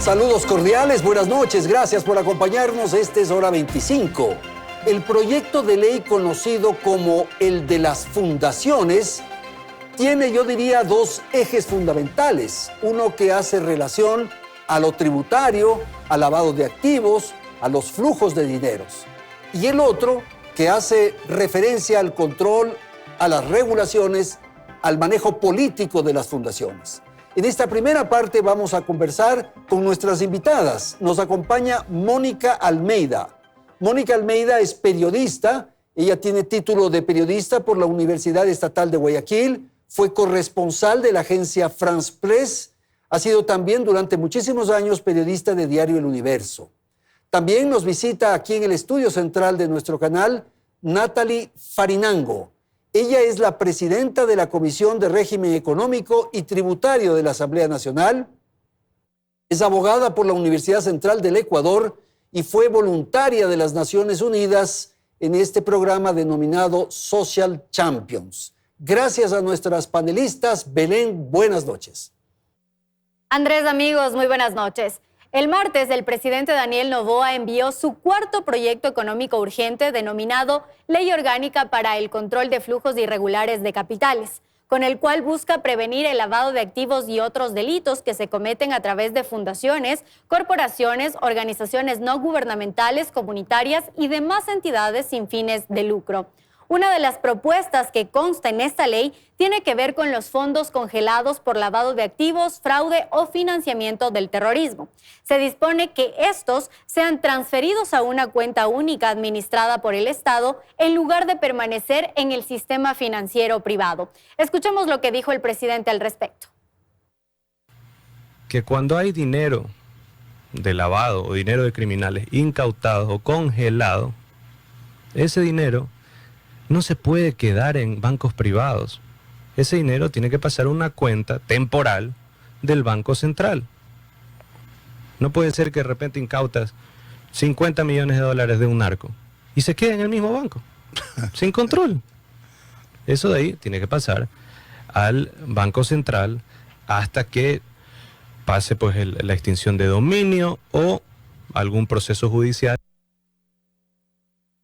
Saludos cordiales, buenas noches, gracias por acompañarnos. Este es Hora 25. El proyecto de ley conocido como el de las fundaciones tiene, yo diría, dos ejes fundamentales. Uno que hace relación a lo tributario, al lavado de activos, a los flujos de dineros. Y el otro que hace referencia al control, a las regulaciones, al manejo político de las fundaciones. En esta primera parte vamos a conversar con nuestras invitadas. Nos acompaña Mónica Almeida. Mónica Almeida es periodista. Ella tiene título de periodista por la Universidad Estatal de Guayaquil. Fue corresponsal de la agencia France Press. Ha sido también durante muchísimos años periodista de Diario El Universo. También nos visita aquí en el estudio central de nuestro canal Natalie Farinango. Ella es la presidenta de la Comisión de Régimen Económico y Tributario de la Asamblea Nacional. Es abogada por la Universidad Central del Ecuador y fue voluntaria de las Naciones Unidas en este programa denominado Social Champions. Gracias a nuestras panelistas. Belén, buenas noches. Andrés, amigos, muy buenas noches. El martes, el presidente Daniel Noboa envió su cuarto proyecto económico urgente denominado Ley Orgánica para el Control de Flujos Irregulares de Capitales, con el cual busca prevenir el lavado de activos y otros delitos que se cometen a través de fundaciones, corporaciones, organizaciones no gubernamentales, comunitarias y demás entidades sin fines de lucro. Una de las propuestas que consta en esta ley tiene que ver con los fondos congelados por lavado de activos, fraude o financiamiento del terrorismo. Se dispone que estos sean transferidos a una cuenta única administrada por el Estado en lugar de permanecer en el sistema financiero privado. Escuchemos lo que dijo el presidente al respecto. Que cuando hay dinero de lavado o dinero de criminales incautado o congelado, ese dinero no se puede quedar en bancos privados. Ese dinero tiene que pasar a una cuenta temporal del Banco Central. No puede ser que de repente incautas 50 millones de dólares de un narco y se quede en el mismo banco, sin control. Eso de ahí tiene que pasar al Banco Central hasta que pase pues la extinción de dominio o algún proceso judicial.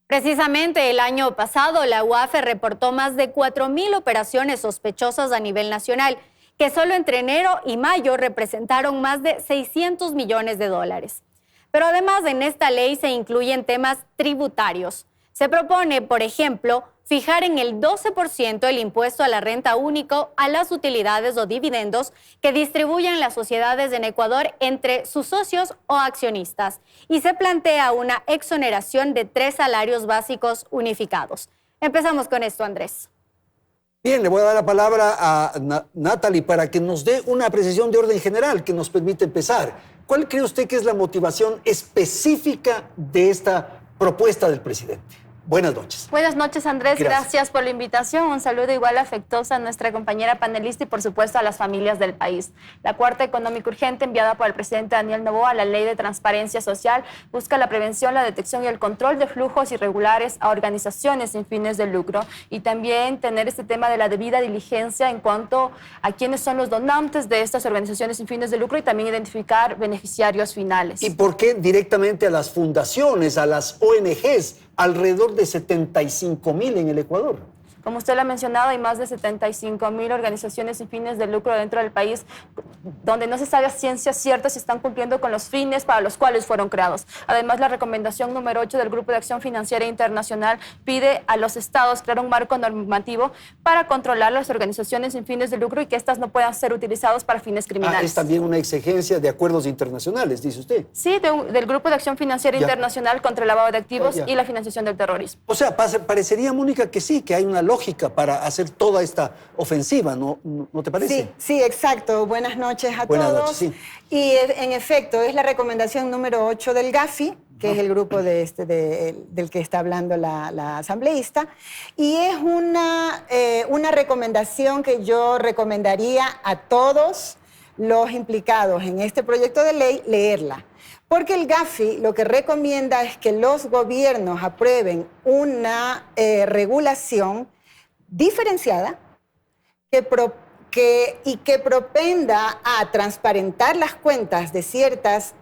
Precisamente el año pasado, la UAFE reportó más de 4.000 operaciones sospechosas a nivel nacional, que solo entre enero y mayo representaron más de 600 millones de dólares. Pero además en esta ley se incluyen temas tributarios. Se propone, por ejemplo, fijar en el 12% el impuesto a la renta único a las utilidades o dividendos que distribuyen las sociedades en Ecuador entre sus socios o accionistas. Y se plantea una exoneración de 3 salarios básicos unificados. Empezamos con esto, Andrés. Bien, le voy a dar la palabra a Natalie para que nos dé una precisión de orden general que nos permite empezar. ¿Cuál cree usted que es la motivación específica de esta propuesta del presidente? Buenas noches. Buenas noches, Andrés. Gracias por la invitación. Un saludo igual afectuoso a nuestra compañera panelista y, por supuesto, a las familias del país. La cuarta económica urgente enviada por el presidente Daniel Noboa, la Ley de Transparencia Social, busca la prevención, la detección y el control de flujos irregulares a organizaciones sin fines de lucro y también tener este tema de la debida diligencia en cuanto a quiénes son los donantes de estas organizaciones sin fines de lucro y también identificar beneficiarios finales. ¿Y por qué directamente a las fundaciones, a las ONGs? Alrededor de 75.000 en el Ecuador. Como usted lo ha mencionado, hay más de 75.000 organizaciones sin fines de lucro dentro del país donde no se sabe a ciencia cierta si están cumpliendo con los fines para los cuales fueron creados. Además, la recomendación número 8 del Grupo de Acción Financiera Internacional pide a los estados crear un marco normativo para controlar las organizaciones sin fines de lucro y que éstas no puedan ser utilizadas para fines criminales. Es también una exigencia de acuerdos internacionales, dice usted. Sí, del Grupo de Acción Financiera Internacional contra el lavado de activos y la financiación del terrorismo. O sea, parecería, Mónica, que sí, que hay una lógica para hacer toda esta ofensiva, ¿no te parece? Sí, exacto. Buenas noches a Buenas todos. Noches, sí. Y en efecto, es la recomendación número 8 del GAFI, que es el grupo del que está hablando la asambleísta, y es una recomendación que yo recomendaría a todos los implicados en este proyecto de ley leerla. Porque el GAFI lo que recomienda es que los gobiernos aprueben una regulación diferenciada que y que propenda a transparentar las cuentas de ciertas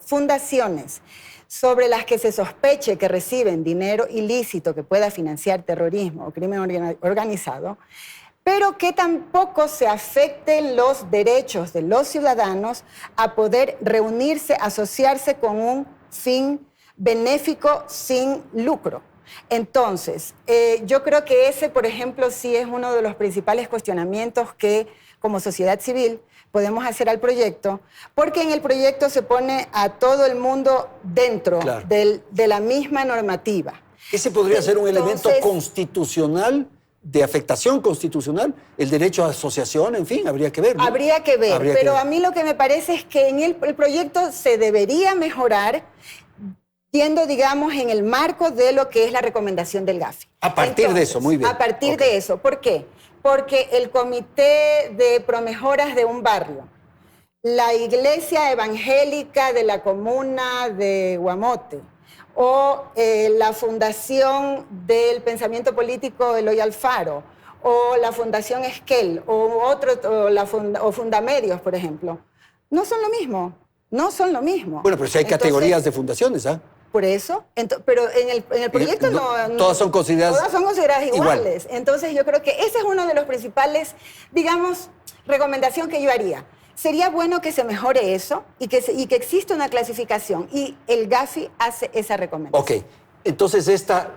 fundaciones sobre las que se sospeche que reciben dinero ilícito que pueda financiar terrorismo o crimen organizado, pero que tampoco se afecten los derechos de los ciudadanos a poder reunirse, asociarse con un fin benéfico sin lucro. Entonces, yo creo que ese, por ejemplo, sí es uno de los principales cuestionamientos que como sociedad civil podemos hacer al proyecto, porque en el proyecto se pone a todo el mundo dentro de la misma normativa. Ese podría ser un elemento constitucional, de afectación constitucional, el derecho a asociación, en fin, habría que ver, ¿no? Habría que ver, pero a mí lo que me parece es que en el proyecto se debería mejorar yendo, digamos, en el marco de lo que es la recomendación del GAFI. A partir de eso, muy bien. A partir de eso. ¿Por qué? Porque el comité de promejoras de un barrio, la iglesia evangélica de la comuna de Guamote o la fundación del pensamiento político Eloy Alfaro o la fundación Esquel o Fundamedios, por ejemplo, no son lo mismo. No son lo mismo. Bueno, pero si hay categorías de fundaciones, ¿ah? Por eso, pero en el proyecto no... Todas son consideradas iguales. Entonces yo creo que ese es uno de los principales, digamos, recomendación que yo haría. Sería bueno que se mejore eso y que exista una clasificación. Y el GAFI hace esa recomendación. Ok, entonces esta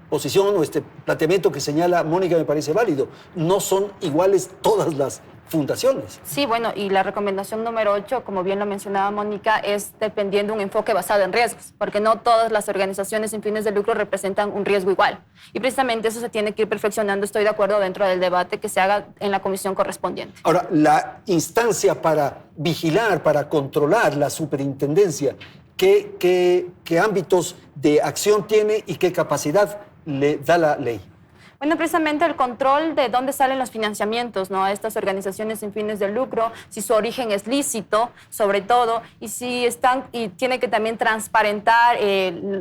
posición o este planteamiento que señala Mónica me parece válido. No son iguales todas las fundaciones. Sí, bueno, y la recomendación número 8, como bien lo mencionaba Mónica, es dependiendo de un enfoque basado en riesgos, porque no todas las organizaciones sin fines de lucro representan un riesgo igual. Y precisamente eso se tiene que ir perfeccionando, estoy de acuerdo, dentro del debate que se haga en la comisión correspondiente. Ahora, la instancia para vigilar, para controlar la superintendencia, ¿qué ámbitos de acción tiene y qué capacidad le da la ley? Bueno, precisamente el control de dónde salen los financiamientos, ¿no?, a estas organizaciones sin fines de lucro, si su origen es lícito, sobre todo, y si y tiene que también transparentar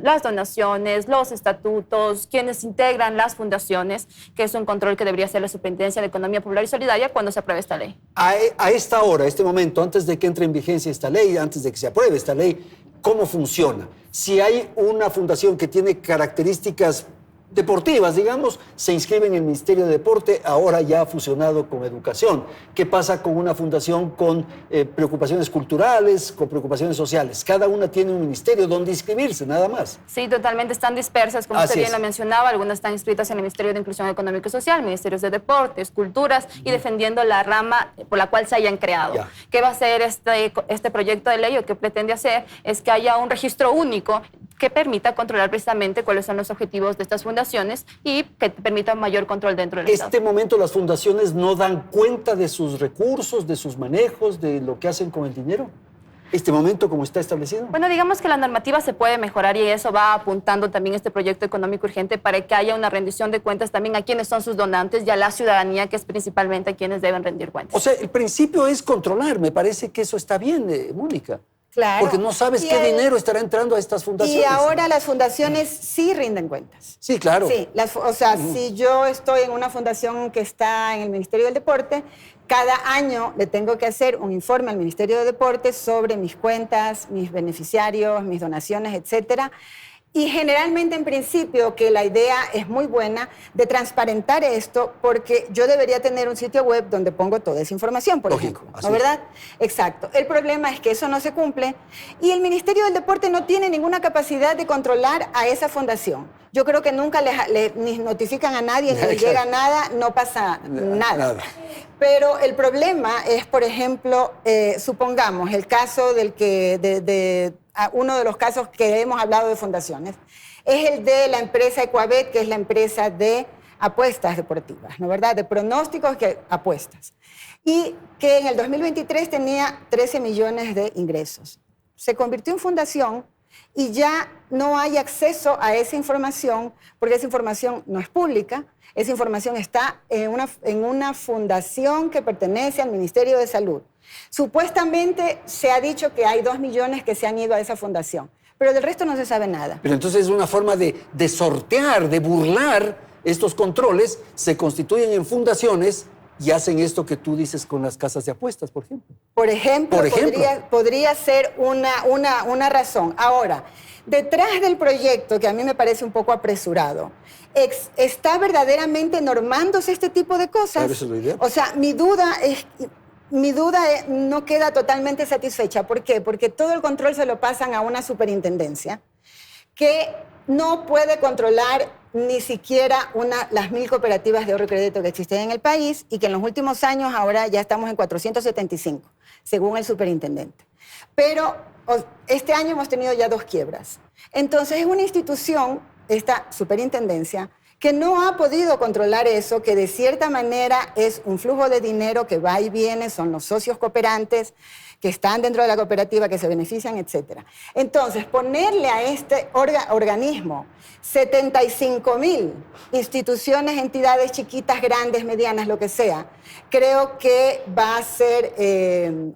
las donaciones, los estatutos, quienes integran las fundaciones, que es un control que debería hacer la Superintendencia de Economía Popular y Solidaria cuando se apruebe esta ley. A esta hora, este momento, antes de que entre en vigencia esta ley, antes de que se apruebe esta ley, ¿cómo funciona? Si hay una fundación que tiene características deportivas, digamos, se inscribe en el Ministerio de Deporte, ahora ya ha fusionado con Educación. ¿Qué pasa con una fundación con preocupaciones culturales, con preocupaciones sociales? Cada una tiene un ministerio donde inscribirse, nada más. Sí, totalmente, están dispersas, como usted bien lo mencionaba, algunas están inscritas en el Ministerio de Inclusión Económica y Social, Ministerios de Deportes, Culturas, y defendiendo la rama por la cual se hayan creado. ¿Qué va a hacer este proyecto de ley o qué pretende hacer? Es que haya un registro único que permita controlar precisamente cuáles son los objetivos de estas fundaciones y que permita mayor control dentro del Estado. En este momento las fundaciones no dan cuenta de sus recursos, de sus manejos, de lo que hacen con el dinero. ¿Este momento como está establecido? Bueno, digamos que la normativa se puede mejorar y eso va apuntando también este proyecto económico urgente para que haya una rendición de cuentas también a quienes son sus donantes y a la ciudadanía, que es principalmente a quienes deben rendir cuentas. O sea, el principio es controlar. Me parece que eso está bien, Mónica. Claro. Porque no sabes qué dinero estará entrando a estas fundaciones. Y ahora las fundaciones sí rinden cuentas. Sí, claro. Sí, si yo estoy en una fundación que está en el Ministerio del Deporte, cada año le tengo que hacer un informe al Ministerio de Deporte sobre mis cuentas, mis beneficiarios, mis donaciones, etcétera. Y generalmente, en principio, que la idea es muy buena de transparentar esto, porque yo debería tener un sitio web donde pongo toda esa información, por ejemplo. ¿No, verdad? Exacto. El problema es que eso no se cumple y el Ministerio del Deporte no tiene ninguna capacidad de controlar a esa fundación. Yo creo que nunca ni notifican a nadie, ni les llega nada, no pasa nada. Pero el problema es, por ejemplo, supongamos el caso uno de los casos que hemos hablado de fundaciones, es el de la empresa Ecuabet, que es la empresa de apuestas deportivas, ¿no, verdad? De pronósticos que apuestas. Y que en el 2023 tenía 13 millones de ingresos. Se convirtió en fundación y ya no hay acceso a esa información, porque esa información no es pública. Esa información está en una fundación que pertenece al Ministerio de Salud. Supuestamente se ha dicho que hay 2 millones que se han ido a esa fundación, pero del resto no se sabe nada. Pero entonces es una forma de sortear, de burlar estos controles, se constituyen en fundaciones y hacen esto que tú dices con las casas de apuestas, por ejemplo. Por ejemplo. Podría ser una razón. Ahora, detrás del proyecto, que a mí me parece un poco apresurado, ¿está verdaderamente normándose este tipo de cosas? Claro, eso es lo ideal. O sea, mi duda no queda totalmente satisfecha. ¿Por qué? Porque todo el control se lo pasan a una superintendencia que no puede controlar ni siquiera las 1000 cooperativas de ahorro y crédito que existen en el país y que en los últimos años ahora ya estamos en 475, según el superintendente. Pero este año hemos tenido ya 2 quiebras. Entonces es una institución, esta superintendencia, que no ha podido controlar eso, que de cierta manera es un flujo de dinero que va y viene, son los socios cooperantes que están dentro de la cooperativa, que se benefician, etc. Entonces, ponerle a este organismo 75,000 instituciones, entidades chiquitas, grandes, medianas, lo que sea, creo que va a ser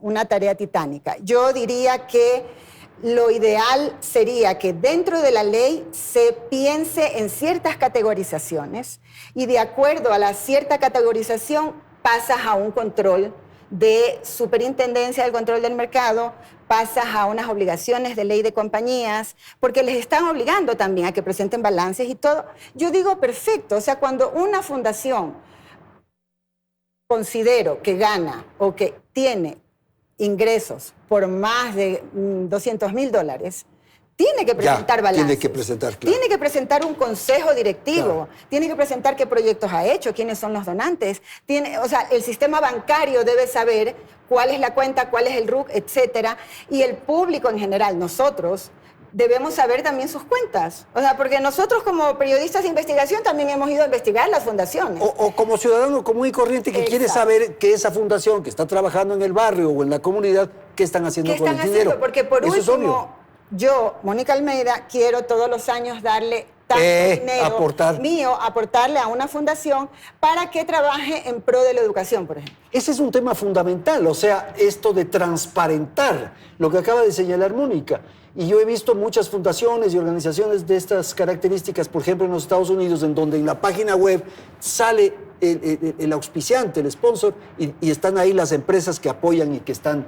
una tarea titánica. Yo diría que lo ideal sería que dentro de la ley se piense en ciertas categorizaciones y de acuerdo a la cierta categorización pasas a un control de superintendencia del control del mercado, pasas a unas obligaciones de ley de compañías, porque les están obligando también a que presenten balances y todo. Yo digo perfecto, o sea, cuando una fundación considero que gana o que tiene ingresos por más de $200,000, tiene que presentar balances. Tiene que presentar, claro. Tiene que presentar un consejo directivo, claro. Tiene que presentar qué proyectos ha hecho, quiénes son los donantes. O sea, el sistema bancario debe saber cuál es la cuenta, cuál es el RUC, etcétera. Y el público en general, nosotros, debemos saber también sus cuentas. O sea, porque nosotros como periodistas de investigación también hemos ido a investigar las fundaciones. O como ciudadano común y corriente que quiere saber que esa fundación que está trabajando en el barrio o en la comunidad, ¿qué están haciendo con el dinero? Porque por último, yo, Mónica Almeida, quiero todos los años darle tanto dinero aportarle a una fundación para que trabaje en pro de la educación, por ejemplo. Ese es un tema fundamental, o sea, esto de transparentar, lo que acaba de señalar Mónica. Y yo he visto muchas fundaciones y organizaciones de estas características, por ejemplo, en los Estados Unidos, en donde en la página web sale el auspiciante, el sponsor, y están ahí las empresas que apoyan y que están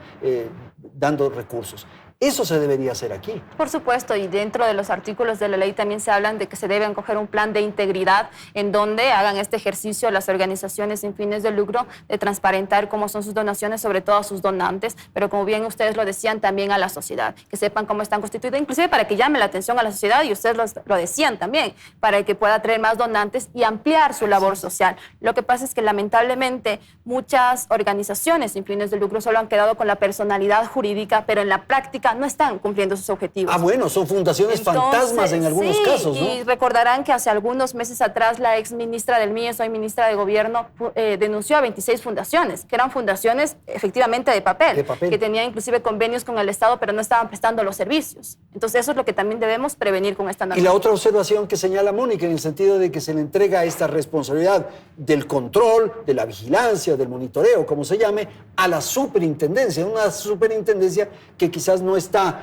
dando recursos. Eso se debería hacer aquí. Por supuesto, y dentro de los artículos de la ley también se hablan de que se debe acoger un plan de integridad en donde hagan este ejercicio las organizaciones sin fines de lucro de transparentar cómo son sus donaciones, sobre todo a sus donantes, pero como bien ustedes lo decían, también a la sociedad, que sepan cómo están constituidas, inclusive para que llame la atención a la sociedad, y ustedes lo decían también, para que pueda traer más donantes y ampliar su labor social. Lo que pasa es que lamentablemente muchas organizaciones sin fines de lucro solo han quedado con la personalidad jurídica, pero en la práctica no están cumpliendo sus objetivos. Ah, bueno, son fundaciones fantasmas en algunos casos, ¿no? Y recordarán que hace algunos meses atrás la ex ministra del MIES, hoy ministra de Gobierno, denunció a 26 fundaciones, que eran fundaciones efectivamente de papel, que tenían inclusive convenios con el Estado, pero no estaban prestando los servicios. Entonces eso es lo que también debemos prevenir con esta norma. Y la otra observación que señala Mónica, en el sentido de que se le entrega esta responsabilidad del control, de la vigilancia, del monitoreo, como se llame, a la superintendencia, una superintendencia que quizás no está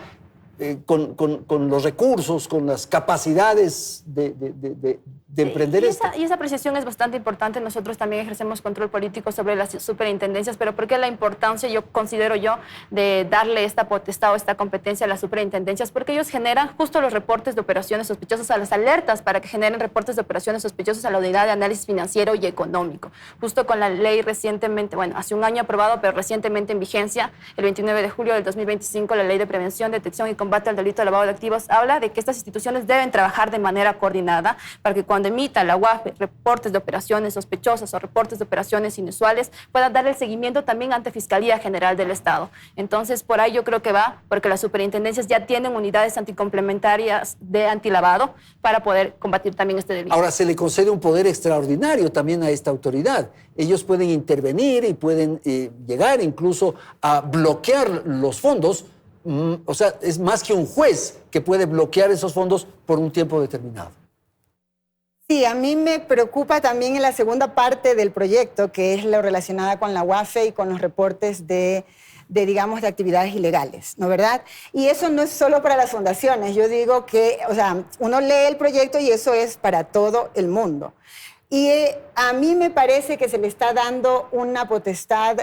con los recursos, con las capacidades de emprender esto. Y esa apreciación es bastante importante. Nosotros también ejercemos control político sobre las superintendencias, pero ¿por qué la importancia, considero yo, de darle esta potestad o esta competencia a las superintendencias? Porque ellos generan justo los reportes de operaciones sospechosas, a las alertas para que generen reportes de operaciones sospechosas a la Unidad de Análisis Financiero y Económico. Justo con la ley recientemente, hace un año aprobado, pero recientemente en vigencia, el 29 de julio del 2025, la Ley de Prevención, Detección y Combate al Delito de Lavado de Activos habla de que estas instituciones deben trabajar de manera coordinada para que cuando emita la UAF reportes de operaciones sospechosas o reportes de operaciones inusuales, pueda dar el seguimiento también ante Fiscalía General del Estado. Entonces, por ahí yo creo que va, porque las superintendencias ya tienen unidades anticomplementarias de antilavado para poder combatir también este delito. Ahora, se le concede un poder extraordinario también a esta autoridad. Ellos pueden intervenir y pueden llegar incluso a bloquear los fondos. O sea, es más que un juez que puede bloquear esos fondos por un tiempo determinado. Sí, a mí me preocupa también en la segunda parte del proyecto, que es lo relacionada con la UAFE y con los reportes de actividades ilegales, ¿no verdad? Y eso no es solo para las fundaciones. Yo digo que, uno lee el proyecto y eso es para todo el mundo. Y a mí me parece que se le está dando una potestad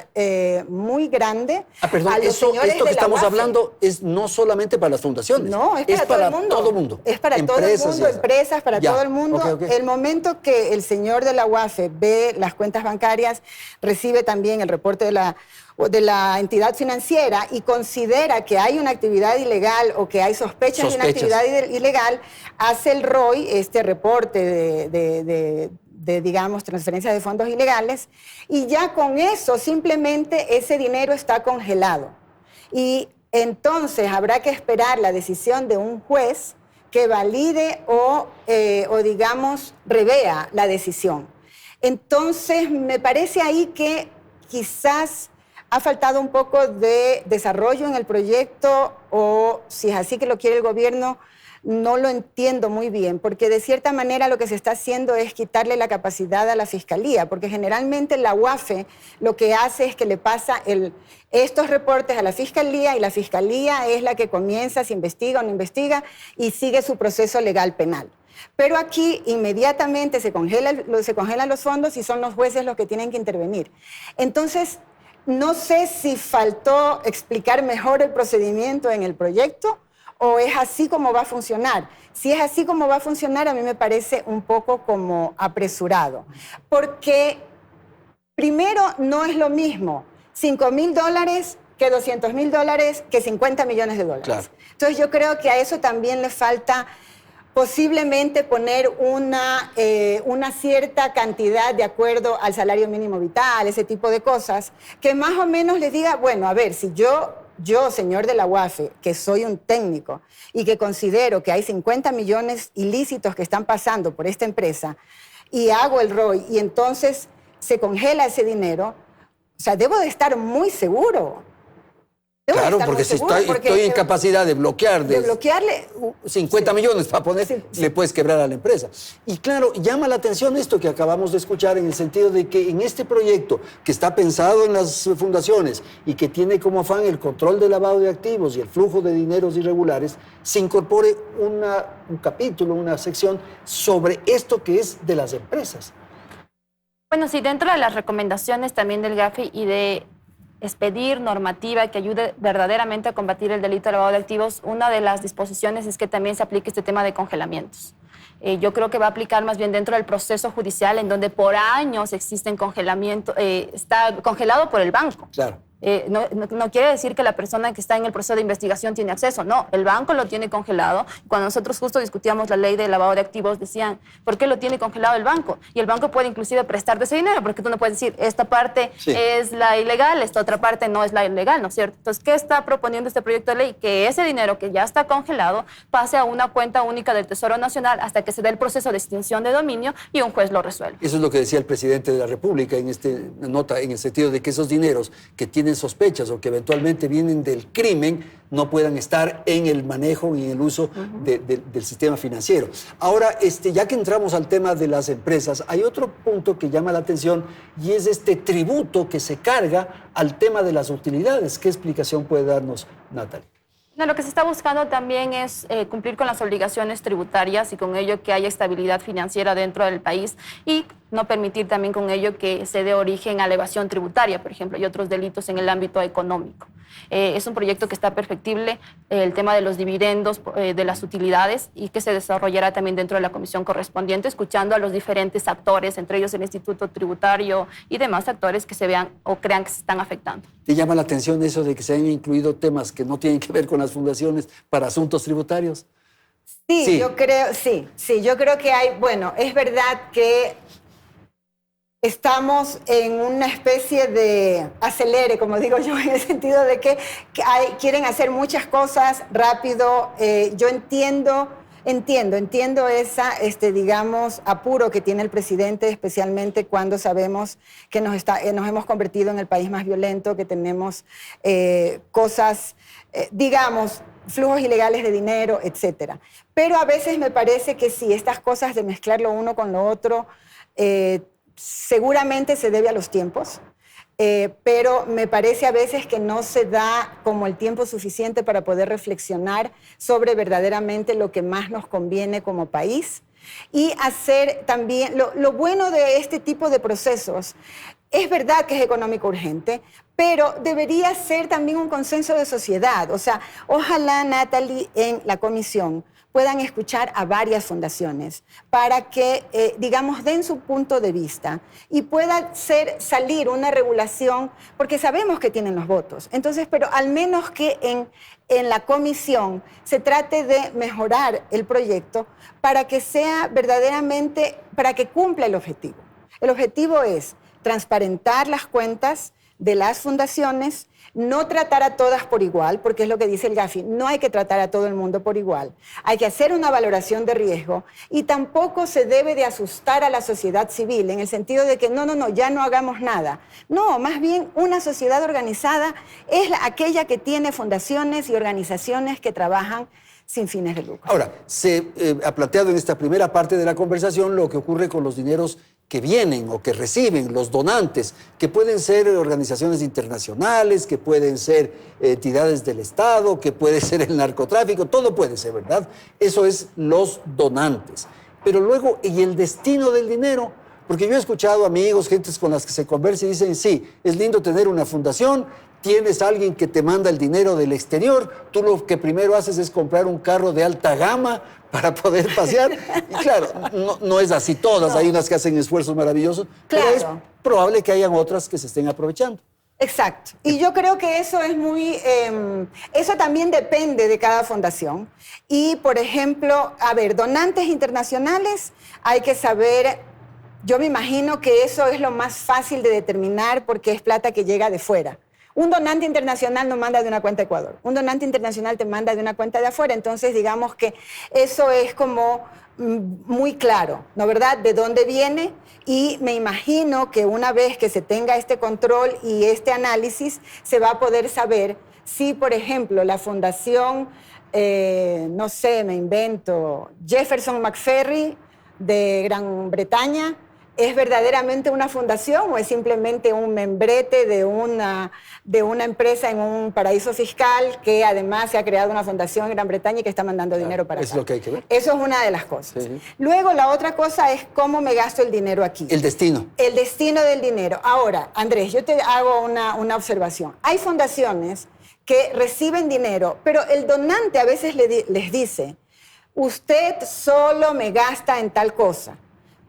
muy grande Perdón, a los esto señores que de la estamos UAFE. hablando es no solamente para las fundaciones. No, es para todo el mundo. Es para todo el mundo, empresas, para todo el mundo. Okay. El momento que el señor de la UAFE ve las cuentas bancarias, recibe también el reporte de la entidad financiera y considera que hay una actividad ilegal o que hay sospechas de una actividad ilegal, hace el ROI, este reporte de digamos, transferencias de fondos ilegales, y ya con eso simplemente ese dinero está congelado. Y entonces habrá que esperar la decisión de un juez que valide o digamos, revea la decisión. Entonces, me parece ahí que quizás ha faltado un poco de desarrollo en el proyecto, o si es así que lo quiere el gobierno, no lo entiendo muy bien, porque de cierta manera lo que se está haciendo es quitarle la capacidad a la Fiscalía, porque generalmente la UAFE lo que hace es que le pasa estos reportes a la Fiscalía, y la Fiscalía es la que comienza si investiga o no investiga y sigue su proceso legal penal. Pero aquí inmediatamente se congelan los fondos y son los jueces los que tienen que intervenir. Entonces, no sé si faltó explicar mejor el procedimiento en el proyecto o es así como va a funcionar. Si es así como va a funcionar, a mí me parece un poco como apresurado. Porque primero no es lo mismo $5,000 que $200,000 que $50 millones. Claro. Entonces yo creo que a eso también le falta posiblemente poner una cierta cantidad de acuerdo al salario mínimo vital, ese tipo de cosas, que más o menos les diga, bueno, a ver, si yo, señor de la UAFE, que soy un técnico y que considero que hay 50 millones ilícitos que están pasando por esta empresa y hago el ROI y entonces se congela ese dinero, o sea, debo de estar muy seguro. Claro, porque si estoy en capacidad de bloquearle 50 millones para poner, le puedes quebrar a la empresa. Y claro, llama la atención esto que acabamos de escuchar, en el sentido de que en este proyecto que está pensado en las fundaciones y que tiene como afán el control del lavado de activos y el flujo de dineros irregulares, se incorpore un capítulo, una sección sobre esto que es de las empresas. Bueno, sí, dentro de las recomendaciones también del GAFI y de expedir normativa que ayude verdaderamente a combatir el delito de lavado de activos, una de las disposiciones es que también se aplique este tema de congelamientos. Yo creo que va a aplicar más bien dentro del proceso judicial, en donde por años existen congelamientos, está congelado por el banco. Claro. No quiere decir que la persona que está en el proceso de investigación tiene acceso, no, el banco lo tiene congelado. Cuando nosotros justo discutíamos la ley de lavado de activos, decían, ¿por qué lo tiene congelado el banco? Y el banco puede inclusive prestarte ese dinero, porque tú no puedes decir, esta parte es la ilegal, esta otra parte no es la ilegal, ¿no es cierto? Entonces, ¿qué está proponiendo este proyecto de ley? Que ese dinero que ya está congelado pase a una cuenta única del Tesoro Nacional hasta que se dé el proceso de extinción de dominio y un juez lo resuelve. Eso es lo que decía el presidente de la República en esta nota, en el sentido de que esos dineros que tienen sospechas o que eventualmente vienen del crimen no puedan estar en el manejo y en el uso del sistema financiero. Ahora, ya que entramos al tema de las empresas, hay otro punto que llama la atención y es este tributo que se carga al tema de las utilidades. ¿Qué explicación puede darnos Natalie? No, lo que se está buscando también es cumplir con las obligaciones tributarias y con ello que haya estabilidad financiera dentro del país y no permitir también con ello que se dé origen a la evasión tributaria, por ejemplo, y otros delitos en el ámbito económico. Es un proyecto que está perfectible, el tema de los dividendos, de las utilidades, y que se desarrollará también dentro de la comisión correspondiente, escuchando a los diferentes actores, entre ellos el Instituto Tributario y demás actores que se vean o crean que se están afectando. ¿Te llama la atención eso de que se hayan incluido temas que no tienen que ver con las fundaciones para asuntos tributarios? Sí, yo creo que hay, bueno, es verdad que estamos en una especie de acelere, como digo yo, en el sentido de que quieren hacer muchas cosas rápido. Yo entiendo esa, digamos, apuro que tiene el presidente, especialmente cuando sabemos que nos hemos convertido en el país más violento, que tenemos cosas, digamos, flujos ilegales de dinero, etcétera. Pero a veces me parece que sí, estas cosas de mezclar lo uno con lo otro, seguramente se debe a los tiempos, pero me parece a veces que no se da como el tiempo suficiente para poder reflexionar sobre verdaderamente lo que más nos conviene como país, y hacer también, lo bueno de este tipo de procesos, es verdad que es económico urgente, pero debería ser también un consenso de sociedad. O sea, ojalá, Natalie, en la comisión puedan escuchar a varias fundaciones para que, digamos, den su punto de vista y pueda salir una regulación, porque sabemos que tienen los votos. Entonces, pero al menos que en la comisión se trate de mejorar el proyecto para que sea verdaderamente, para que cumpla el objetivo. El objetivo es transparentar las cuentas de las fundaciones, no tratar a todas por igual, porque es lo que dice el Gafi, no hay que tratar a todo el mundo por igual, hay que hacer una valoración de riesgo y tampoco se debe de asustar a la sociedad civil en el sentido de que no, ya no hagamos nada. No, más bien una sociedad organizada es aquella que tiene fundaciones y organizaciones que trabajan sin fines de lucro. Ahora, se ha planteado en esta primera parte de la conversación lo que ocurre con los dineros que vienen o que reciben los donantes, que pueden ser organizaciones internacionales, que pueden ser entidades del Estado, que puede ser el narcotráfico, todo puede ser, ¿verdad? Eso es los donantes. Pero luego, ¿y el destino del dinero? Porque yo he escuchado amigos, gentes con las que se conversa y dicen, sí, es lindo tener una fundación, tienes a alguien que te manda el dinero del exterior, tú lo que primero haces es comprar un carro de alta gama para poder pasear. Y claro, no es así todas, hay unas que hacen esfuerzos maravillosos, claro, pero es probable que hayan otras que se estén aprovechando. Exacto. Y yo creo que eso es muy... eso también depende de cada fundación. Y, por ejemplo, a ver, donantes internacionales, hay que saber... Yo me imagino que eso es lo más fácil de determinar porque es plata que llega de fuera. Un donante internacional no manda de una cuenta de Ecuador. Un donante internacional te manda de una cuenta de afuera. Entonces, digamos que eso es como muy claro, ¿no verdad? De dónde viene. Y me imagino que una vez que se tenga este control y este análisis, se va a poder saber si, por ejemplo, la fundación, no sé, me invento, Jefferson McFerry de Gran Bretaña, ¿es verdaderamente una fundación o es simplemente un membrete de una empresa en un paraíso fiscal que además se ha creado una fundación en Gran Bretaña y que está mandando dinero para acá? Es lo que hay que ver. Eso es una de las cosas. Sí. Luego, la otra cosa es cómo me gasto el dinero aquí. El destino. El destino del dinero. Ahora, Andrés, yo te hago una observación. Hay fundaciones que reciben dinero, pero el donante a veces les dice, usted solo me gasta en tal cosa.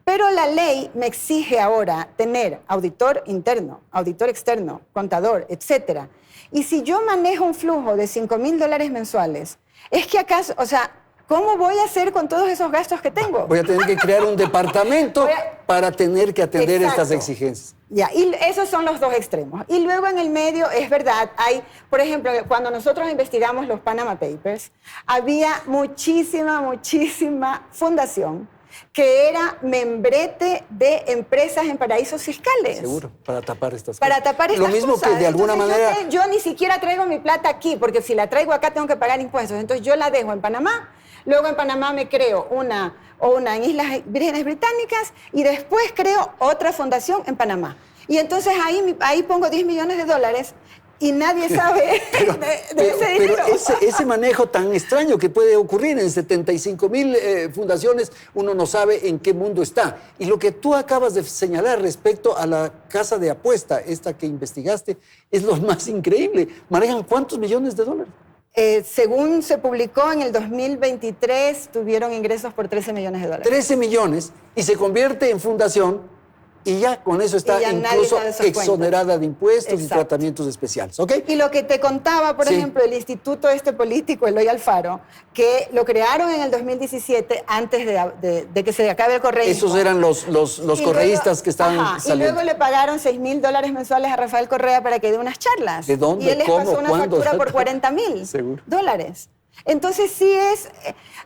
Pero la ley me exige ahora tener auditor interno, auditor externo, contador, etc. Y si yo manejo un flujo de $5,000 mensuales, es que acaso, o sea, ¿cómo voy a hacer con todos esos gastos que tengo? Voy a tener que crear un departamento para tener que atender estas exigencias. Ya, y esos son los dos extremos. Y luego en el medio, es verdad, hay, por ejemplo, cuando nosotros investigamos los Panama Papers, había muchísima fundación que era membrete de empresas en paraísos fiscales. Seguro, para tapar estas para cosas. Tapar estas Lo mismo cosas. que de alguna Entonces, manera... Yo ni siquiera traigo mi plata aquí, porque si la traigo acá tengo que pagar impuestos. Entonces yo la dejo en Panamá, luego en Panamá me creo una en Islas Vírgenes Británicas y después creo otra fundación en Panamá. Y entonces ahí pongo $10 millones y nadie sabe de ese dinero. Pero ese manejo tan extraño que puede ocurrir en 75,000 fundaciones, uno no sabe en qué mundo está. Y lo que tú acabas de señalar respecto a la casa de apuesta, esta que investigaste, es lo más increíble. ¿Manejan cuántos millones de dólares? Según se publicó en el 2023, tuvieron ingresos por $13 millones. 13 millones y se convierte en fundación. Y ya con eso está incluso exonerada de impuestos y tratamientos especiales, ¿ok? Y lo que te contaba, por ejemplo, el instituto político, Eloy Alfaro, que lo crearon en el 2017 antes de que se acabe el correísmo. Esos eran los correístas que estaban saliendo. Y luego le pagaron $6,000 mensuales a Rafael Correa para que dé unas charlas. ¿De dónde? Y él les pasó una ¿Cuándo? factura por $40,000. Entonces sí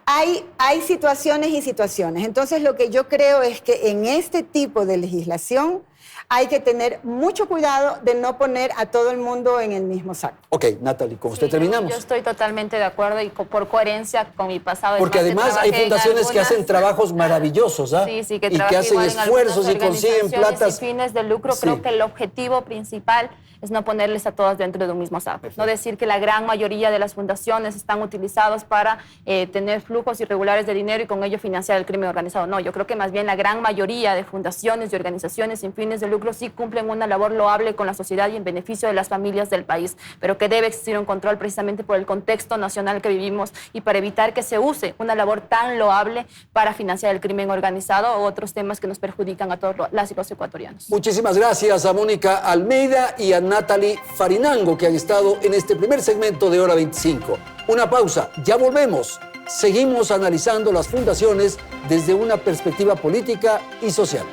hay situaciones y situaciones. Entonces lo que yo creo es que en este tipo de legislación hay que tener mucho cuidado de no poner a todo el mundo en el mismo saco. Ok, Natalie, con usted terminamos. Yo estoy totalmente de acuerdo y por coherencia con mi pasado. Porque además hay fundaciones que hacen trabajos maravillosos, ¿ah? Sí, que y que hacen esfuerzos y consiguen platas. Sin fines de lucro. Creo que el objetivo principal es no ponerles a todas dentro de un mismo saco. No decir que la gran mayoría de las fundaciones están utilizadas para tener flujos irregulares de dinero y con ello financiar el crimen organizado. No, yo creo que más bien la gran mayoría de fundaciones y organizaciones sin fines de lucro sí cumplen una labor loable con la sociedad y en beneficio de las familias del país, pero que debe existir un control precisamente por el contexto nacional que vivimos y para evitar que se use una labor tan loable para financiar el crimen organizado o otros temas que nos perjudican a todos las y los ecuatorianos. Muchísimas gracias a Mónica Almeida y a Natalie Farinango, que han estado en este primer segmento de Hora 25. Una pausa, ya volvemos. Seguimos analizando las fundaciones desde una perspectiva política y social.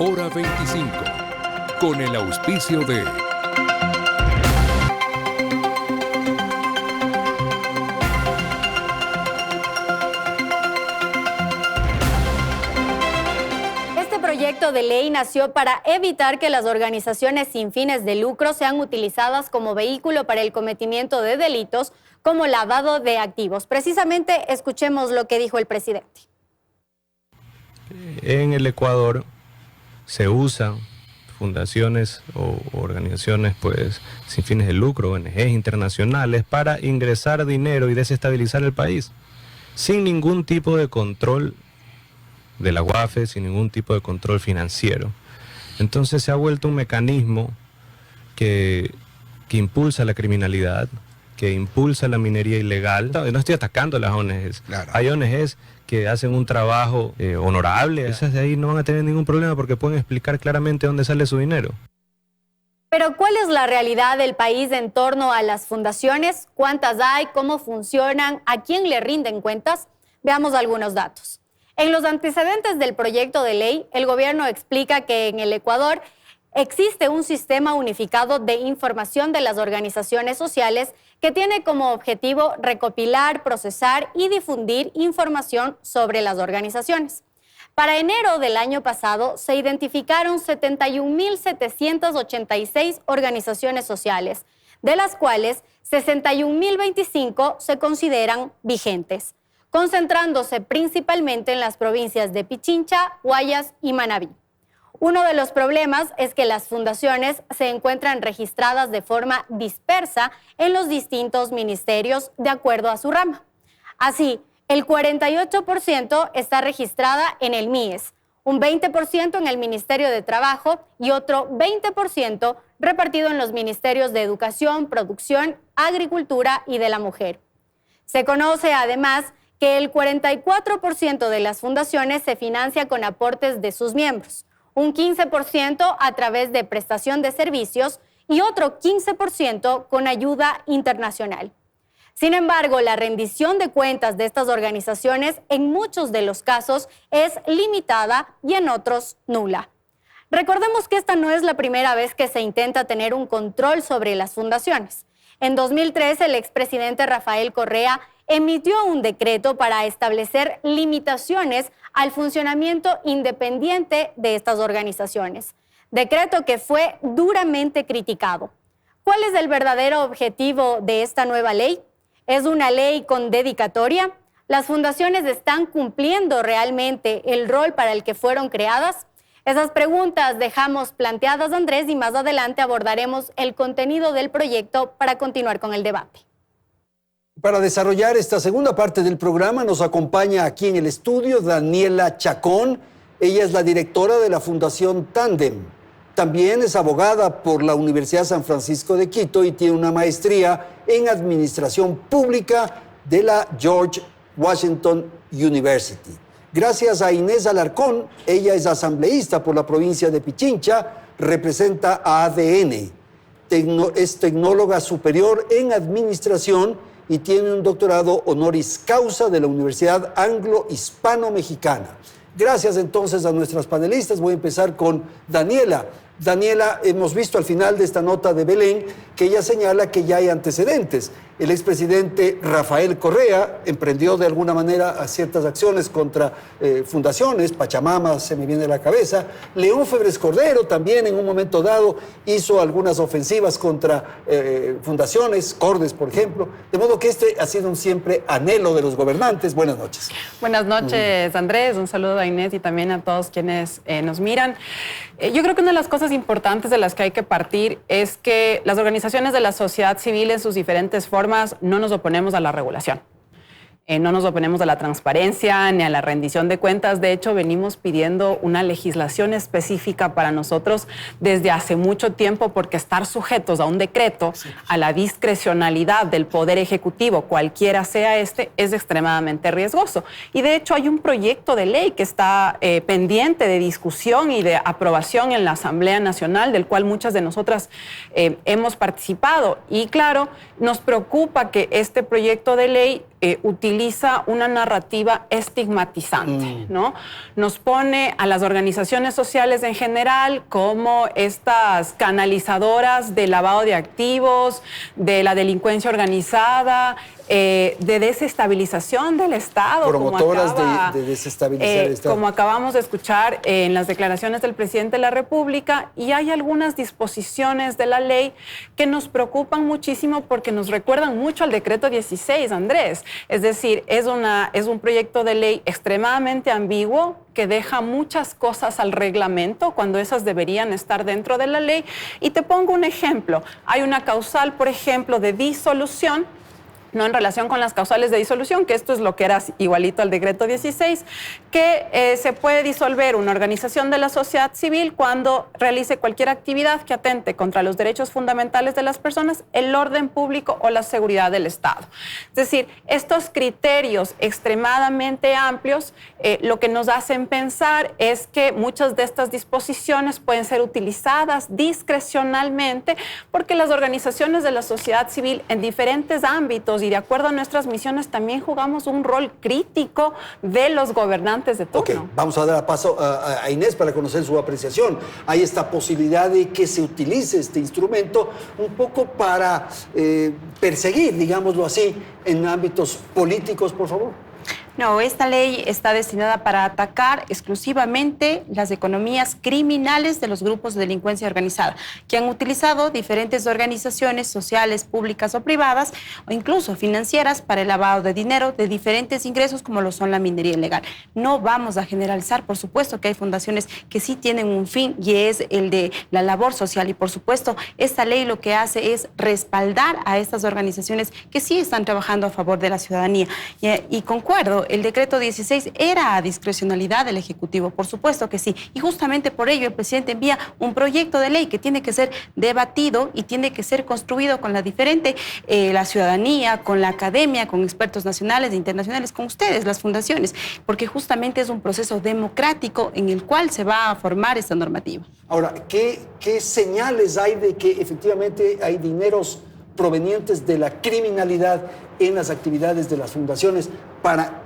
Hora 25, con el auspicio de... Este proyecto de ley nació para evitar que las organizaciones sin fines de lucro sean utilizadas como vehículo para el cometimiento de delitos como lavado de activos. Precisamente, escuchemos lo que dijo el presidente. En el Ecuador se usan fundaciones o organizaciones pues sin fines de lucro, ONGs internacionales, para ingresar dinero y desestabilizar el país, sin ningún tipo de control de la UAFE, sin ningún tipo de control financiero. Entonces se ha vuelto un mecanismo que impulsa la criminalidad, que impulsa la minería ilegal. No estoy atacando a las ONGs. Claro. Hay ONGs que hacen un trabajo honorable. Esas de ahí no van a tener ningún problema porque pueden explicar claramente dónde sale su dinero. Pero ¿cuál es la realidad del país en torno a las fundaciones? ¿Cuántas hay? ¿Cómo funcionan? ¿A quién le rinden cuentas? Veamos algunos datos. En los antecedentes del proyecto de ley, el gobierno explica que en el Ecuador existe un sistema unificado de información de las organizaciones sociales que tiene como objetivo recopilar, procesar y difundir información sobre las organizaciones. Para enero del año pasado se identificaron 71.786 organizaciones sociales, de las cuales 61.025 se consideran vigentes, concentrándose principalmente en las provincias de Pichincha, Guayas y Manabí. Uno de los problemas es que las fundaciones se encuentran registradas de forma dispersa en los distintos ministerios de acuerdo a su rama. Así, el 48% está registrada en el MIES, un 20% en el Ministerio de Trabajo y otro 20% repartido en los ministerios de Educación, Producción, Agricultura y de la Mujer. Se conoce además que el 44% de las fundaciones se financia con aportes de sus miembros, un 15% a través de prestación de servicios y otro 15% con ayuda internacional. Sin embargo, la rendición de cuentas de estas organizaciones en muchos de los casos es limitada y en otros nula. Recordemos que esta no es la primera vez que se intenta tener un control sobre las fundaciones. En 2013, el expresidente Rafael Correa emitió un decreto para establecer limitaciones al funcionamiento independiente de estas organizaciones, decreto que fue duramente criticado. ¿Cuál es el verdadero objetivo de esta nueva ley? ¿Es una ley con dedicatoria? ¿Las fundaciones están cumpliendo realmente el rol para el que fueron creadas? Esas preguntas dejamos planteadas, Andrés, y más adelante abordaremos el contenido del proyecto para continuar con el debate. Para desarrollar esta segunda parte del programa nos acompaña aquí en el estudio Daniela Chacón. Ella es la directora de la Fundación Tandem. También es abogada por la Universidad San Francisco de Quito y tiene una maestría en Administración Pública de la George Washington University. Gracias a Inés Alarcón, ella es asambleísta por la provincia de Pichincha, representa a ADN. Es tecnóloga superior en Administración y tiene un doctorado honoris causa de la Universidad Anglo-Hispano-Mexicana. Gracias entonces a nuestras panelistas. Voy a empezar con Daniela. Daniela, hemos visto al final de esta nota de Belén que ella señala que ya hay antecedentes. El expresidente Rafael Correa emprendió de alguna manera ciertas acciones contra fundaciones, Pachamama se me viene a la cabeza. León Febres Cordero también en un momento dado hizo algunas ofensivas contra fundaciones, Cordes por ejemplo. De modo que este ha sido un siempre anhelo de los gobernantes. Buenas noches. Buenas noches, Andrés. Un saludo a Inés y también a todos quienes nos miran. Yo creo que una de las cosas importantes de las que hay que partir es que las organizaciones de la sociedad civil en sus diferentes formas no nos oponemos a la regulación. No nos oponemos a la transparencia ni a la rendición de cuentas. De hecho, venimos pidiendo una legislación específica para nosotros desde hace mucho tiempo, porque estar sujetos a un decreto, a la discrecionalidad del Poder Ejecutivo, cualquiera sea este, es extremadamente riesgoso. Y de hecho hay un proyecto de ley que está pendiente de discusión y de aprobación en la Asamblea Nacional, del cual muchas de nosotras hemos participado. Y claro, nos preocupa que este proyecto de ley utiliza una narrativa estigmatizante, ¿no? Nos pone a las organizaciones sociales en general como estas canalizadoras de lavado de activos, de la delincuencia organizada, de desestabilización del Estado. Promotoras de desestabilizar el Estado. Como acabamos de escuchar en las declaraciones del presidente de la República, y hay algunas disposiciones de la ley que nos preocupan muchísimo porque nos recuerdan mucho al decreto 16, Andrés. Es decir, es un proyecto de ley extremadamente ambiguo que deja muchas cosas al reglamento cuando esas deberían estar dentro de la ley. Y te pongo un ejemplo. Hay una causal, por ejemplo, de disolución, no en relación con las causales de disolución, que esto es lo que era igualito al decreto 16, que se puede disolver una organización de la sociedad civil cuando realice cualquier actividad que atente contra los derechos fundamentales de las personas, el orden público o la seguridad del Estado. Es decir, estos criterios extremadamente amplios lo que nos hacen pensar es que muchas de estas disposiciones pueden ser utilizadas discrecionalmente porque las organizaciones de la sociedad civil en diferentes ámbitos y de acuerdo a nuestras misiones también jugamos un rol crítico de los gobernantes de turno. Ok, vamos a dar paso a Inés para conocer su apreciación. Hay esta posibilidad de que se utilice este instrumento un poco para perseguir, digámoslo así, en ámbitos políticos, por favor. No, esta ley está destinada para atacar exclusivamente las economías criminales de los grupos de delincuencia organizada, que han utilizado diferentes organizaciones sociales, públicas o privadas, o incluso financieras, para el lavado de dinero de diferentes ingresos, como lo son la minería ilegal. No vamos a generalizar, por supuesto que hay fundaciones que sí tienen un fin y es el de la labor social. Y por supuesto, esta ley lo que hace es respaldar a estas organizaciones que sí están trabajando a favor de la ciudadanía. Y concuerdo, el decreto 16 era a discrecionalidad del Ejecutivo, por supuesto que sí. Y justamente por ello el presidente envía un proyecto de ley que tiene que ser debatido y tiene que ser construido con la ciudadanía, con la academia, con expertos nacionales e internacionales, con ustedes, las fundaciones, porque justamente es un proceso democrático en el cual se va a formar esta normativa. Ahora, ¿qué señales hay de que efectivamente hay dineros provenientes de la criminalidad en las actividades de las fundaciones para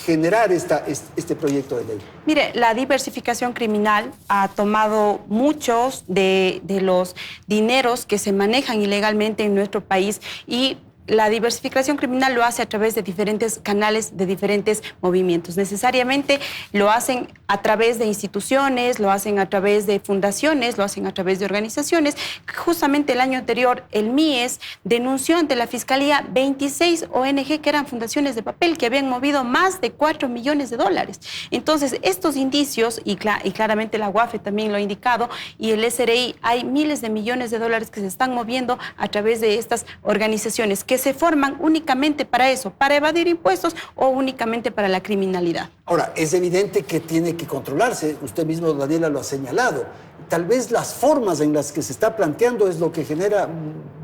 generar este proyecto de ley? Mire, la diversificación criminal ha tomado muchos de los dineros que se manejan ilegalmente en nuestro país y la diversificación criminal lo hace a través de diferentes canales, de diferentes movimientos. Necesariamente lo hacen a través de instituciones, lo hacen a través de fundaciones, lo hacen a través de organizaciones. Justamente el año anterior, el MIES denunció ante la Fiscalía 26 ONG que eran fundaciones de papel que habían movido más de 4 millones de dólares. Entonces, estos indicios, y claramente la UAFE también lo ha indicado, y el SRI, hay miles de millones de dólares que se están moviendo a través de estas organizaciones que se forman únicamente para eso, para evadir impuestos o únicamente para la criminalidad. Ahora, es evidente que tiene que controlarse, usted mismo, Daniela, lo ha señalado. Tal vez las formas en las que se está planteando es lo que genera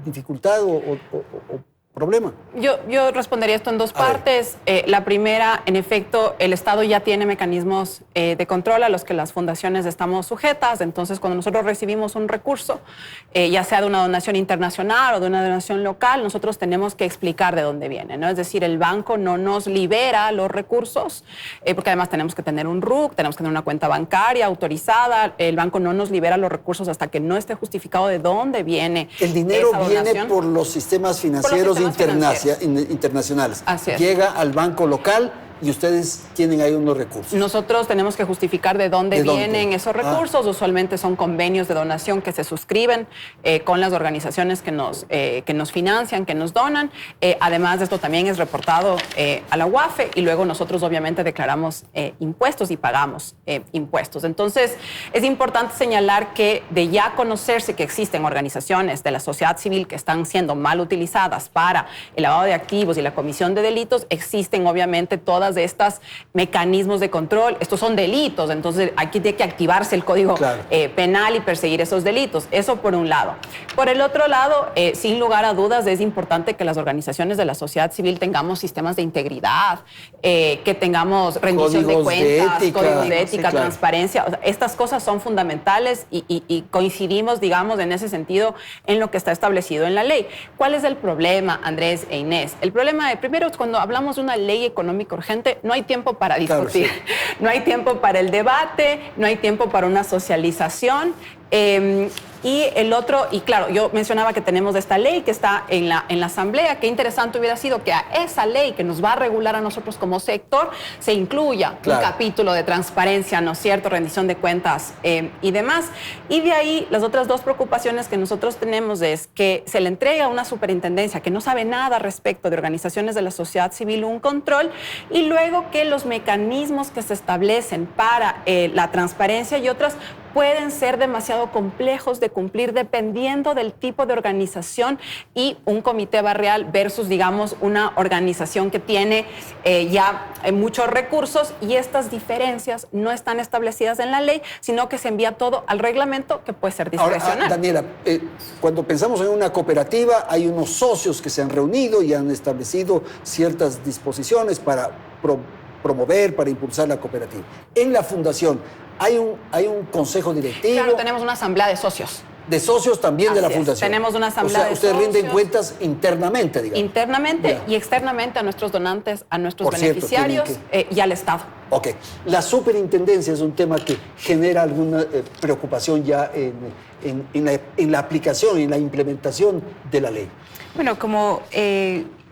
dificultad o problema. Yo respondería esto en dos partes. La primera, en efecto, el Estado ya tiene mecanismos de control a los que las fundaciones estamos sujetas. Entonces, cuando nosotros recibimos un recurso, ya sea de una donación internacional o de una donación local, nosotros tenemos que explicar de dónde viene, ¿no? Es decir, el banco no nos libera los recursos, porque además tenemos que tener un RUC, tenemos que tener una cuenta bancaria autorizada. El banco no nos libera los recursos hasta que no esté justificado de dónde viene. El dinero viene por los sistemas financieros internacionales. Así es. Llega al banco local y ustedes tienen ahí unos recursos. Nosotros tenemos que justificar de dónde vienen esos recursos. Usualmente son convenios de donación que se suscriben con las organizaciones que nos financian, que nos donan. Además de esto también es reportado a la UAFE y luego nosotros obviamente declaramos impuestos y pagamos impuestos. Entonces es importante señalar que de ya conocerse que existen organizaciones de la sociedad civil que están siendo mal utilizadas para el lavado de activos y la comisión de delitos, existen obviamente todas de estos mecanismos de control. Estos son delitos, entonces aquí tiene que activarse el código penal y perseguir esos delitos. Eso por un lado. Por el otro lado, sin lugar a dudas, es importante que las organizaciones de la sociedad civil tengamos sistemas de integridad, que tengamos rendición de cuentas, códigos de ética, transparencia. O sea, estas cosas son fundamentales y coincidimos, digamos, en ese sentido en lo que está establecido en la ley. ¿Cuál es el problema, Andrés e Inés? El problema, primero, es cuando hablamos de una ley económica urgente, no hay tiempo para discutir, claro, sí. No hay tiempo para el debate, no hay tiempo para una socialización. Y el otro, y claro, yo mencionaba que tenemos esta ley que está en la Asamblea. Qué interesante hubiera sido que a esa ley que nos va a regular a nosotros como sector se incluya un capítulo de transparencia, ¿no es cierto?, rendición de cuentas y demás. Y de ahí las otras dos preocupaciones que nosotros tenemos es que se le entrega a una superintendencia que no sabe nada respecto de organizaciones de la sociedad civil un control, y luego que los mecanismos que se establecen para la transparencia y otras pueden ser demasiado complejos de cumplir dependiendo del tipo de organización y un comité barrial versus, digamos, una organización que tiene ya muchos recursos, y estas diferencias no están establecidas en la ley, sino que se envía todo al reglamento, que puede ser discrecional. Ahora, Daniela, cuando pensamos en una cooperativa, hay unos socios que se han reunido y han establecido ciertas disposiciones para promover, para impulsar la cooperativa. En la fundación, ¿hay un consejo directivo? Claro, tenemos una asamblea de socios. De socios también de la fundación. Tenemos una asamblea de socios. Ustedes rinden cuentas internamente, digamos. Internamente y externamente a nuestros donantes, a nuestros beneficiarios y al Estado. Ok. La superintendencia es un tema que genera alguna preocupación ya en la aplicación, en la implementación de la ley. Bueno, como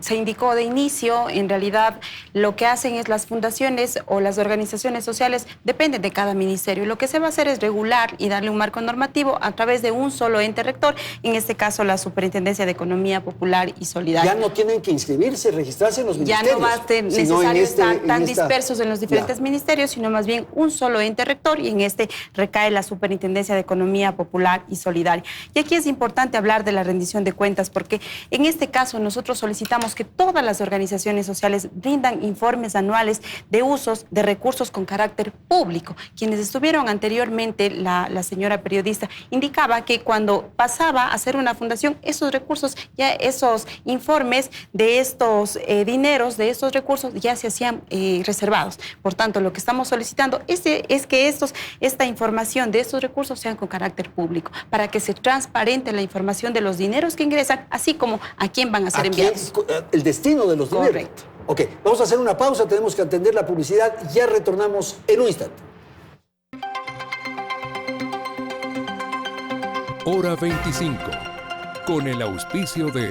se indicó de inicio, en realidad lo que hacen es las fundaciones o las organizaciones sociales dependen de cada ministerio. Lo que se va a hacer es regular y darle un marco normativo a través de un solo ente rector, en este caso la Superintendencia de Economía Popular y Solidaria. Ya no tienen que inscribirse, registrarse en los ministerios. Ya no va a ser necesario estar tan dispersos en los diferentes ministerios, sino más bien un solo ente rector, y en este recae la Superintendencia de Economía Popular y Solidaria. Y aquí es importante hablar de la rendición de cuentas, porque en este caso nosotros solicitamos que todas las organizaciones sociales brindan informes anuales de usos de recursos con carácter público. Quienes estuvieron anteriormente, la señora periodista indicaba que cuando pasaba a ser una fundación, esos recursos, ya esos informes de estos dineros, de estos recursos, ya se hacían reservados. Por tanto, lo que estamos solicitando es que esta información de estos recursos sean con carácter público, para que se transparente la información de los dineros que ingresan, así como a quién van a ser enviados. El destino de los dineros. Correcto. Ok, vamos a hacer una pausa, tenemos que atender la publicidad y ya retornamos en un instante. Hora 25, con el auspicio de...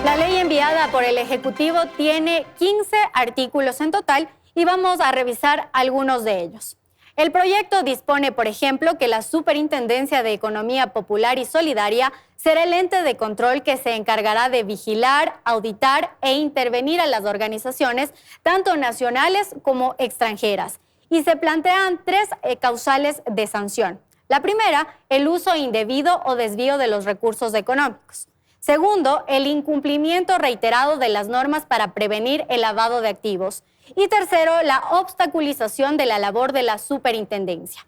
La ley enviada por el Ejecutivo tiene 15 artículos en total y vamos a revisar algunos de ellos. El proyecto dispone, por ejemplo, que la Superintendencia de Economía Popular y Solidaria será el ente de control que se encargará de vigilar, auditar e intervenir a las organizaciones, tanto nacionales como extranjeras. Y se plantean 3 causales de sanción. La primera, el uso indebido o desvío de los recursos económicos. Segundo, el incumplimiento reiterado de las normas para prevenir el lavado de activos. Y tercero, la obstaculización de la labor de la superintendencia.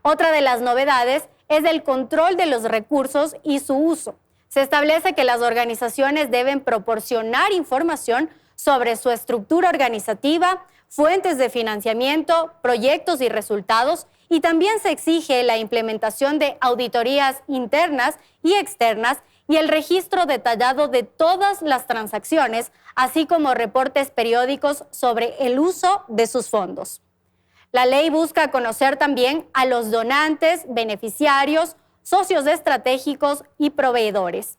Otra de las novedades es el control de los recursos y su uso. Se establece que las organizaciones deben proporcionar información sobre su estructura organizativa, fuentes de financiamiento, proyectos y resultados, y también se exige la implementación de auditorías internas y externas y el registro detallado de todas las transacciones, así como reportes periódicos sobre el uso de sus fondos. La ley busca conocer también a los donantes, beneficiarios, socios estratégicos y proveedores.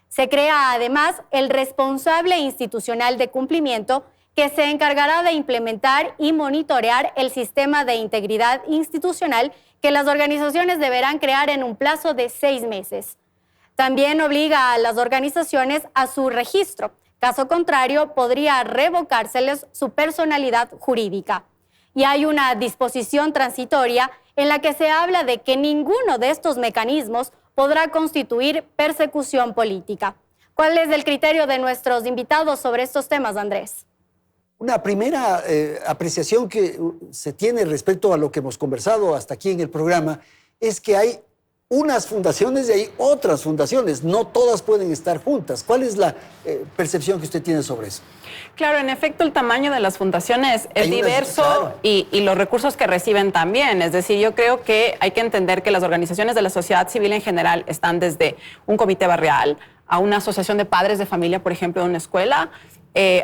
Se crea además el responsable institucional de cumplimiento, que se encargará de implementar y monitorear el sistema de integridad institucional que las organizaciones deberán crear en un plazo de 6 meses. También obliga a las organizaciones a su registro. Caso contrario, podría revocárseles su personalidad jurídica. Y hay una disposición transitoria en la que se habla de que ninguno de estos mecanismos podrá constituir persecución política. ¿Cuál es el criterio de nuestros invitados sobre estos temas, Andrés? Una primera apreciación que se tiene respecto a lo que hemos conversado hasta aquí en el programa es que hay unas fundaciones y hay otras fundaciones. No todas pueden estar juntas. ¿Cuál es la percepción que usted tiene sobre eso? Claro, en efecto, el tamaño de las fundaciones es diverso, claro, y los recursos que reciben también. Es decir, yo creo que hay que entender que las organizaciones de la sociedad civil en general están desde un comité barrial a una asociación de padres de familia, por ejemplo, de una escuela,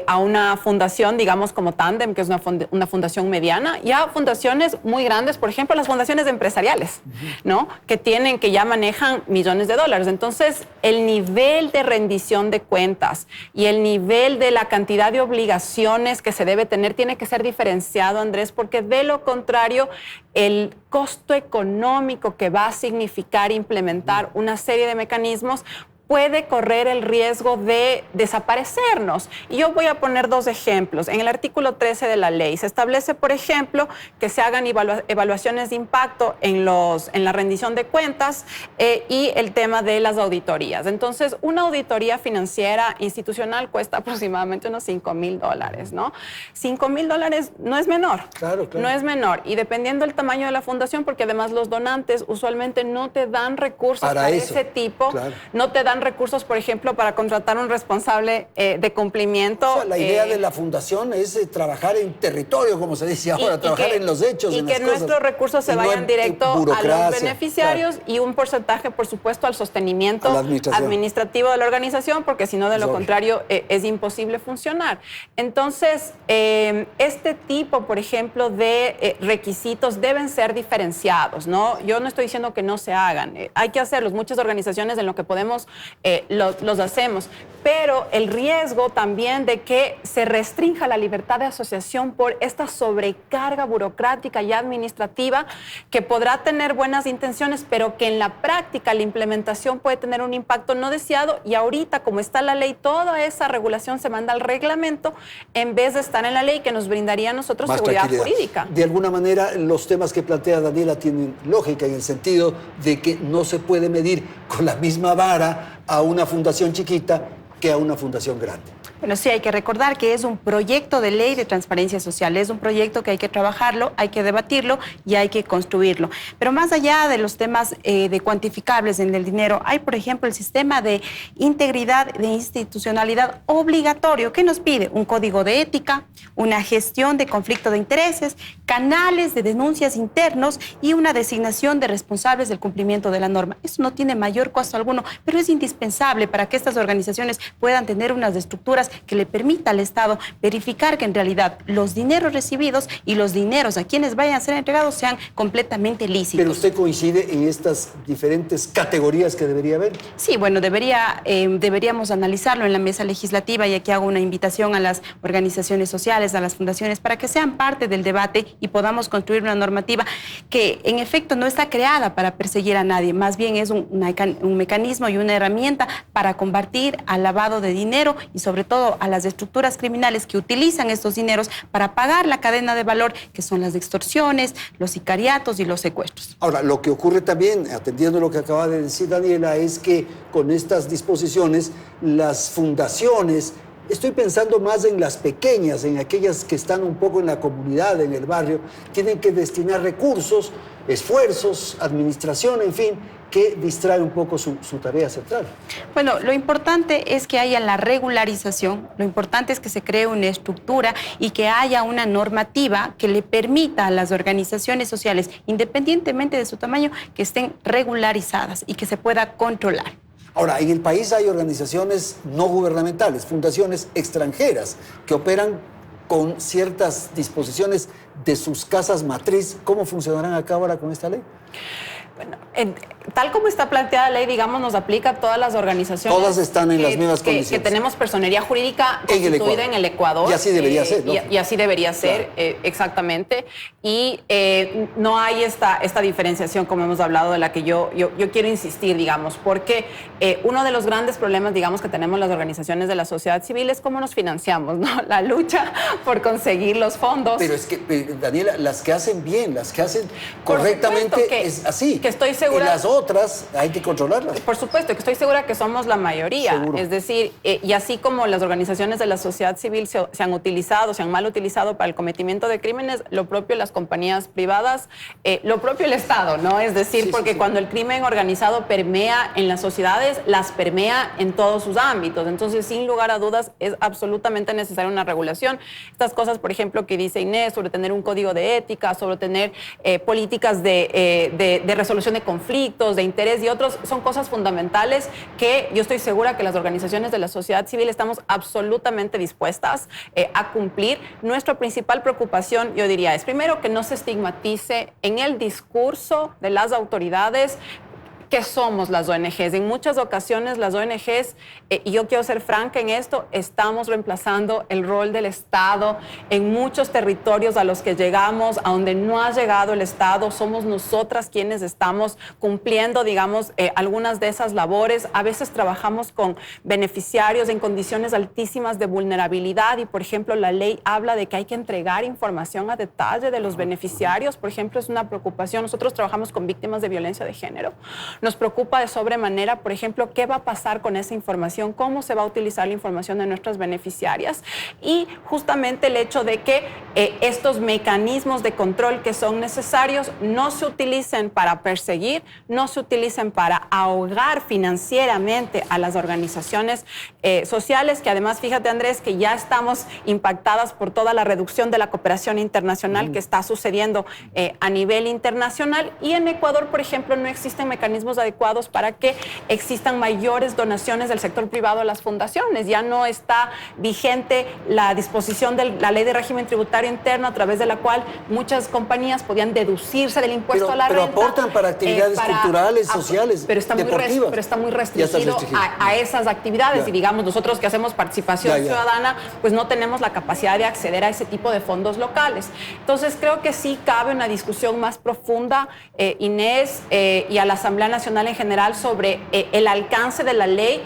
a una fundación, digamos, como Tandem, que es una fundación mediana, y a fundaciones muy grandes, por ejemplo, las fundaciones empresariales, ¿no? Que ya manejan millones de dólares. Entonces, el nivel de rendición de cuentas y el nivel de la cantidad de obligaciones que se debe tener tiene que ser diferenciado, Andrés, porque de lo contrario, el costo económico que va a significar implementar una serie de mecanismos puede correr el riesgo de desaparecernos. Y yo voy a poner 2 ejemplos. En el artículo 13 de la ley se establece, por ejemplo, que se hagan evaluaciones de impacto en la rendición de cuentas y el tema de las auditorías. Entonces, una auditoría financiera institucional cuesta aproximadamente unos $5,000, ¿no? $5,000 no es menor. Claro. No es menor. Y dependiendo del tamaño de la fundación, porque además los donantes usualmente no te dan recursos para ese tipo, claro, no te dan recursos, por ejemplo, para contratar un responsable de cumplimiento. O sea, la idea de la fundación es trabajar en territorio, como se dice ahora, trabajar en los hechos. Y que nuestros recursos se vayan directo a los beneficiarios, claro, y un porcentaje, por supuesto, al sostenimiento administrativo de la organización, porque si no, de lo contrario, es imposible funcionar. Entonces, este tipo, por ejemplo, de requisitos deben ser diferenciados, ¿no? Yo no estoy diciendo que no se hagan. Hay que hacerlos. Muchas organizaciones en lo que podemos los hacemos, pero el riesgo también de que se restrinja la libertad de asociación por esta sobrecarga burocrática y administrativa que podrá tener buenas intenciones, pero que en la práctica la implementación puede tener un impacto no deseado, y ahorita, como está la ley, toda esa regulación se manda al reglamento en vez de estar en la ley, que nos brindaría a nosotros más seguridad jurídica. De alguna manera, los temas que plantea Daniela tienen lógica en el sentido de que no se puede medir con la misma vara a una fundación chiquita que a una fundación grande. Bueno, sí, hay que recordar que es un proyecto de ley de transparencia social, es un proyecto que hay que trabajarlo, hay que debatirlo y hay que construirlo. Pero más allá de los temas de cuantificables en el dinero, hay, por ejemplo, el sistema de integridad, de institucionalidad obligatorio, que nos pide un código de ética, una gestión de conflicto de intereses, canales de denuncias internos y una designación de responsables del cumplimiento de la norma. Eso no tiene mayor costo alguno, pero es indispensable para que estas organizaciones puedan tener unas estructuras que le permita al Estado verificar que en realidad los dineros recibidos y los dineros a quienes vayan a ser entregados sean completamente lícitos. ¿Pero usted coincide en estas diferentes categorías que debería haber? Sí, bueno, deberíamos analizarlo en la mesa legislativa, y aquí hago una invitación a las organizaciones sociales, a las fundaciones, para que sean parte del debate y podamos construir una normativa que en efecto no está creada para perseguir a nadie, más bien es un mecanismo y una herramienta para combatir al lavado de dinero y sobre todo todo a las estructuras criminales que utilizan estos dineros para pagar la cadena de valor, que son las extorsiones, los sicariatos y los secuestros. Ahora, lo que ocurre también, atendiendo lo que acaba de decir Daniela, es que con estas disposiciones, las fundaciones, estoy pensando más en las pequeñas, en aquellas que están un poco en la comunidad, en el barrio, tienen que destinar recursos, esfuerzos, administración, en fin, que distrae un poco su tarea central. Bueno, lo importante es que haya la regularización, lo importante es que se cree una estructura y que haya una normativa que le permita a las organizaciones sociales, independientemente de su tamaño, que estén regularizadas y que se pueda controlar. Ahora, en el país hay organizaciones no gubernamentales, fundaciones extranjeras que operan con ciertas disposiciones de sus casas matriz. ¿Cómo funcionarán acá ahora con esta ley? Bueno, tal como está planteada la ley, digamos, nos aplica a todas las organizaciones. Todas están en las mismas condiciones. Que tenemos personería jurídica constituida en el Ecuador. Y así debería ser, ¿no? Y así debería ser, claro. Exactamente. Y no hay esta diferenciación, como hemos hablado, de la que yo quiero insistir, digamos, porque uno de los grandes problemas, digamos, que tenemos las organizaciones de la sociedad civil es cómo nos financiamos, ¿no? La lucha por conseguir los fondos. Pero es que, Daniela, las que hacen bien, las que hacen correctamente, es así. Que estoy segura. Y las otras hay que controlarlas. Por supuesto, que estoy segura que somos la mayoría. Seguro. Es decir, y así como las organizaciones de la sociedad civil se han utilizado, se han mal utilizado para el cometimiento de crímenes, lo propio las compañías privadas, lo propio el Estado, ¿no? Es decir, porque cuando el crimen organizado permea en las sociedades, las permea en todos sus ámbitos. Entonces, sin lugar a dudas, es absolutamente necesaria una regulación. Estas cosas, por ejemplo, que dice Inés, sobre tener un código de ética, sobre tener políticas de resolución de conflictos, de interés y otros, son cosas fundamentales que yo estoy segura que las organizaciones de la sociedad civil estamos absolutamente dispuestas a cumplir. Nuestra principal preocupación, yo diría, es primero que no se estigmatice en el discurso de las autoridades ¿qué somos las ONGs? En muchas ocasiones las ONGs, y yo quiero ser franca en esto, estamos reemplazando el rol del Estado en muchos territorios a los que llegamos, a donde no ha llegado el Estado, somos nosotras quienes estamos cumpliendo, digamos, algunas de esas labores. A veces trabajamos con beneficiarios en condiciones altísimas de vulnerabilidad y, por ejemplo, la ley habla de que hay que entregar información a detalle de los beneficiarios. Por ejemplo, es una preocupación. Nosotros trabajamos con víctimas de violencia de género. Nos preocupa de sobremanera, por ejemplo, qué va a pasar con esa información, cómo se va a utilizar la información de nuestras beneficiarias y justamente el hecho de que estos mecanismos de control que son necesarios no se utilicen para perseguir, no se utilicen para ahogar financieramente a las organizaciones sociales, que además, fíjate Andrés, que ya estamos impactadas por toda la reducción de la cooperación internacional que está sucediendo a nivel internacional, y en Ecuador, por ejemplo, no existen mecanismos adecuados para que existan mayores donaciones del sector privado a las fundaciones. Ya no está vigente la disposición de la ley de régimen tributario interno a través de la cual muchas compañías podían deducirse del impuesto a la renta. Pero aportan para actividades culturales, sociales, deportivas. Pero está muy restringido a esas actividades. Y digamos, nosotros que hacemos participación ciudadana, pues no tenemos la capacidad de acceder a ese tipo de fondos locales. Entonces, creo que sí cabe una discusión más profunda, Inés, y a la Asamblea Nacional en general sobre el alcance de la ley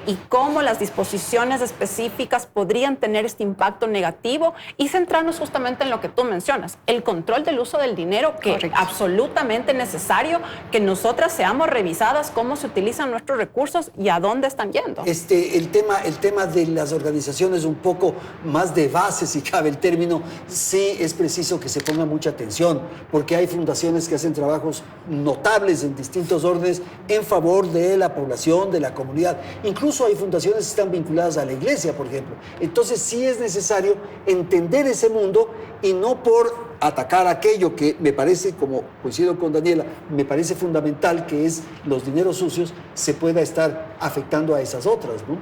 y cómo las disposiciones específicas podrían tener este impacto negativo, y centrarnos justamente en lo que tú mencionas, el control del uso del dinero, que es absolutamente necesario que nosotras seamos revisadas cómo se utilizan nuestros recursos y a dónde están yendo. El tema de las organizaciones, un poco más de base, si cabe el término, sí es preciso que se ponga mucha atención, porque hay fundaciones que hacen trabajos notables en distintos órdenes en favor de la población, de la comunidad. Incluso hay fundaciones que están vinculadas a la iglesia, por ejemplo. Entonces sí es necesario entender ese mundo y no por atacar aquello que me parece, como coincido con Daniela, me parece fundamental, que es los dineros sucios, se pueda estar afectando a esas otras, ¿no?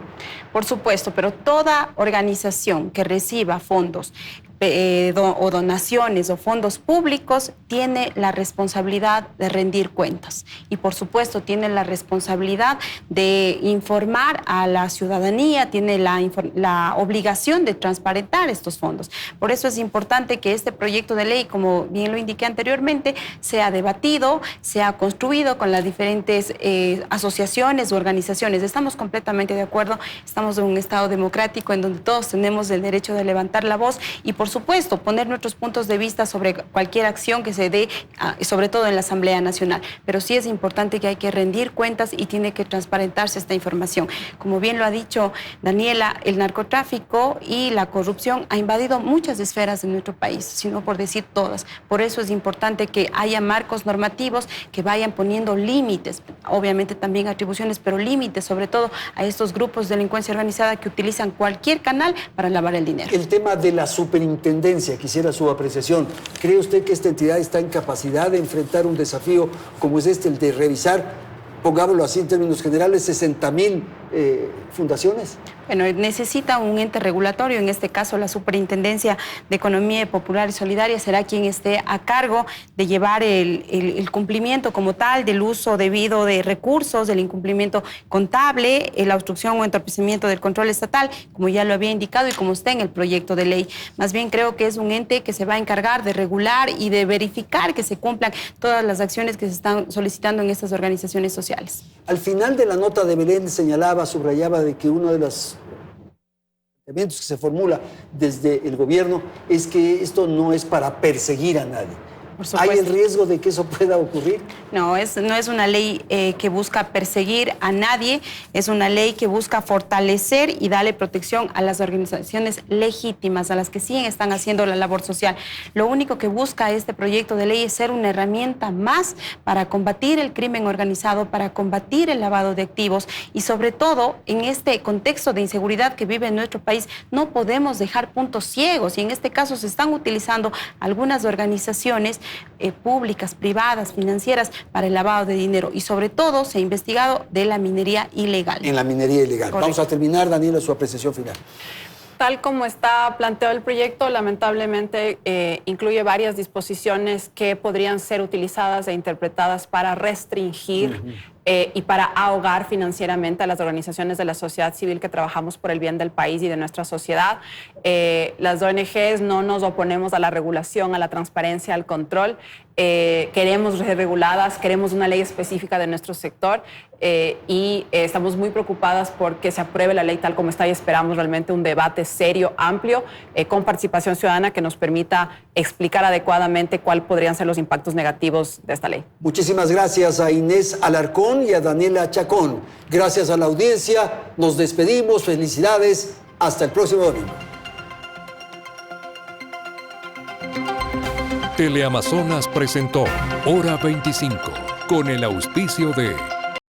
Por supuesto, pero toda organización que reciba fondos o donaciones o fondos públicos, tiene la responsabilidad de rendir cuentas y por supuesto tiene la responsabilidad de informar a la ciudadanía, tiene la obligación de transparentar estos fondos. Por eso es importante que este proyecto de ley, como bien lo indiqué anteriormente, sea debatido, sea construido con las diferentes asociaciones u organizaciones. Estamos completamente de acuerdo, estamos en un Estado democrático en donde todos tenemos el derecho de levantar la voz y por supuesto poner nuestros puntos de vista sobre cualquier acción que se dé, sobre todo en la Asamblea Nacional. Pero sí es importante que hay que rendir cuentas y tiene que transparentarse esta información. Como bien lo ha dicho Daniela, el narcotráfico y la corrupción ha invadido muchas esferas de nuestro país, sino por decir todas. Por eso es importante que haya marcos normativos que vayan poniendo límites, obviamente también atribuciones, pero límites sobre todo a estos grupos de delincuencia organizada que utilizan cualquier canal para lavar el dinero. El tema de la superintendencia, quisiera su apreciación. ¿Cree usted que esta entidad está en capacidad de enfrentar un desafío como es este, el de revisar, pongámoslo así en términos generales, 60.000 fundaciones? Bueno, necesita un ente regulatorio, en este caso la Superintendencia de Economía Popular y Solidaria será quien esté a cargo de llevar el cumplimiento como tal del uso debido de recursos, del incumplimiento contable, la obstrucción o entorpecimiento del control estatal, como ya lo había indicado y como está en el proyecto de ley. Más bien creo que es un ente que se va a encargar de regular y de verificar que se cumplan todas las acciones que se están solicitando en estas organizaciones sociales. Al final de la nota de Belén subrayaba de que uno de los planteamientos que se formula desde el gobierno es que esto no es para perseguir a nadie. ¿Hay el riesgo de que eso pueda ocurrir? No, no es una ley que busca perseguir a nadie, es una ley que busca fortalecer y darle protección a las organizaciones legítimas, a las que sí están haciendo la labor social. Lo único que busca este proyecto de ley es ser una herramienta más para combatir el crimen organizado, para combatir el lavado de activos y sobre todo en este contexto de inseguridad que vive en nuestro país no podemos dejar puntos ciegos y en este caso se están utilizando algunas organizaciones públicas, privadas, financieras para el lavado de dinero y sobre todo se ha investigado de la minería ilegal. En la minería ilegal. Correcto. Vamos a terminar, Daniela, su apreciación final. Tal como está planteado el proyecto, lamentablemente incluye varias disposiciones que podrían ser utilizadas e interpretadas para restringir y para ahogar financieramente a las organizaciones de la sociedad civil que trabajamos por el bien del país y de nuestra sociedad. Las ONGs no nos oponemos a la regulación, a la transparencia, al control. Queremos ser reguladas, queremos una ley específica de nuestro sector y estamos muy preocupadas por que se apruebe la ley tal como está y esperamos realmente un debate serio, amplio, con participación ciudadana que nos permita explicar adecuadamente cuáles podrían ser los impactos negativos de esta ley. Muchísimas gracias a Inés Alarcón y a Daniela Chacón. Gracias a la audiencia, nos despedimos, felicidades, hasta el próximo domingo. Teleamazonas presentó Hora 25 con el auspicio de